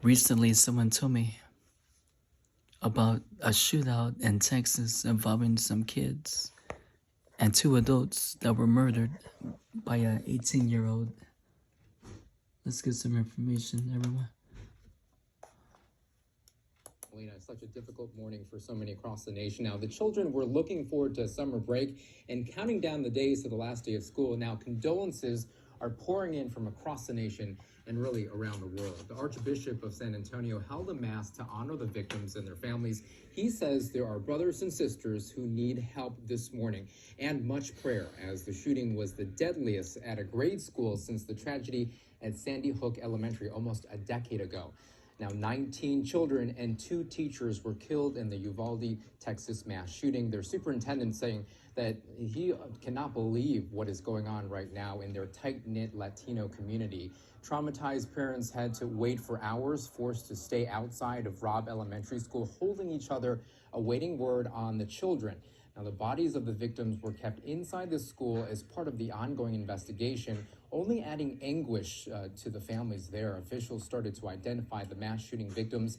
Recently, someone told me about a shootout in Texas involving some kids and two adults that were murdered by an 18-year-old. Let's get some information, everyone. Melina, such a difficult morning for so many across the nation. Now, the children were looking forward to summer break and counting down the days to the last day of school. Now, condolences are pouring in from across the nation and really around the world. The Archbishop of San Antonio held a mass to honor the victims and their families. He says there are brothers and sisters who need help this morning and much prayer, as the shooting was the deadliest at a grade school since the tragedy at Sandy Hook Elementary almost a decade ago. Now, 19 children and 2 teachers were killed in the Uvalde, Texas mass shooting. Their superintendent saying that he cannot believe what is going on right now in their tight-knit Latino community. Traumatized parents had to wait for hours, forced to stay outside of Robb Elementary School, holding each other, awaiting word on the children. Now, the bodies of the victims were kept inside the school as part of the ongoing investigation, only adding anguish to the families there. Officials started to identify the mass shooting victims.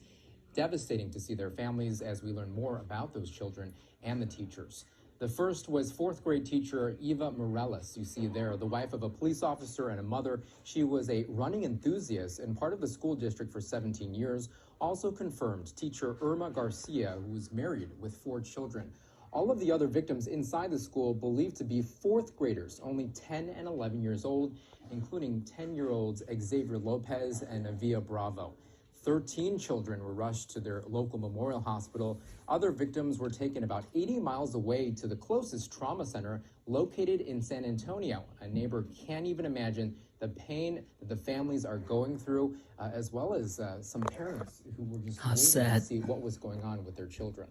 Devastating to see their families as we learn more about those children and the teachers. The first was 4th grade teacher Eva Morales, you see there, the wife of a police officer and a mother. She was a running enthusiast and part of the school district for 17 years. Also confirmed teacher Irma Garcia, who was married with 4 children. All of the other victims inside the school believed to be 4th graders, only 10 and 11 years old, including 10-year-olds Xavier Lopez and Avia Bravo. 13 children were rushed to their local memorial hospital. Other victims were taken about 80 miles away to the closest trauma center located in San Antonio. A neighbor can't even imagine the pain that the families are going through, as well as some parents who were just waiting to see what was going on with their children.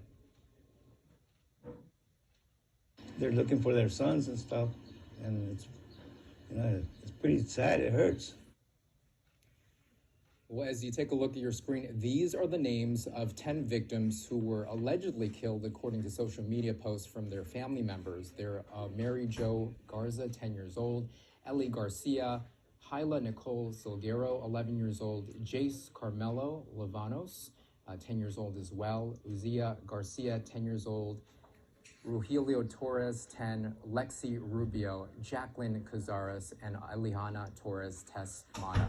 They're looking for their sons and stuff, and it's pretty sad. It hurts. Well, as you take a look at your screen, these are the names of 10 victims who were allegedly killed, according to social media posts from their family members. They're Mary Jo Garza, 10 years old, Ellie Garcia, Hyla Nicole Silguero, 11 years old, Jace Carmelo Lavanos, 10 years old as well, Uzia Garcia, 10 years old, Rogelio Torres, 10, Lexi Rubio, Jacqueline Cazares, and Alejandra Torres Tesmana.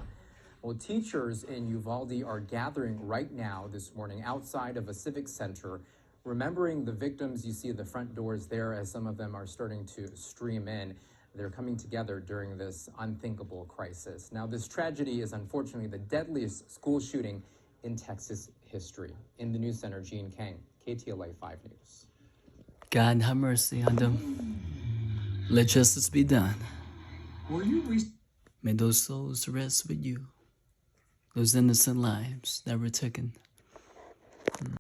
Well, teachers in Uvalde are gathering right now this morning outside of a civic center, remembering the victims. You see the front doors there as some of them are starting to stream in. They're coming together during this unthinkable crisis. Now, this tragedy is unfortunately the deadliest school shooting in Texas history. In the News Center, Gene Kang, KTLA 5 News. God have mercy on them. Let justice be done. May those souls rest with you. Those innocent lives that were taken.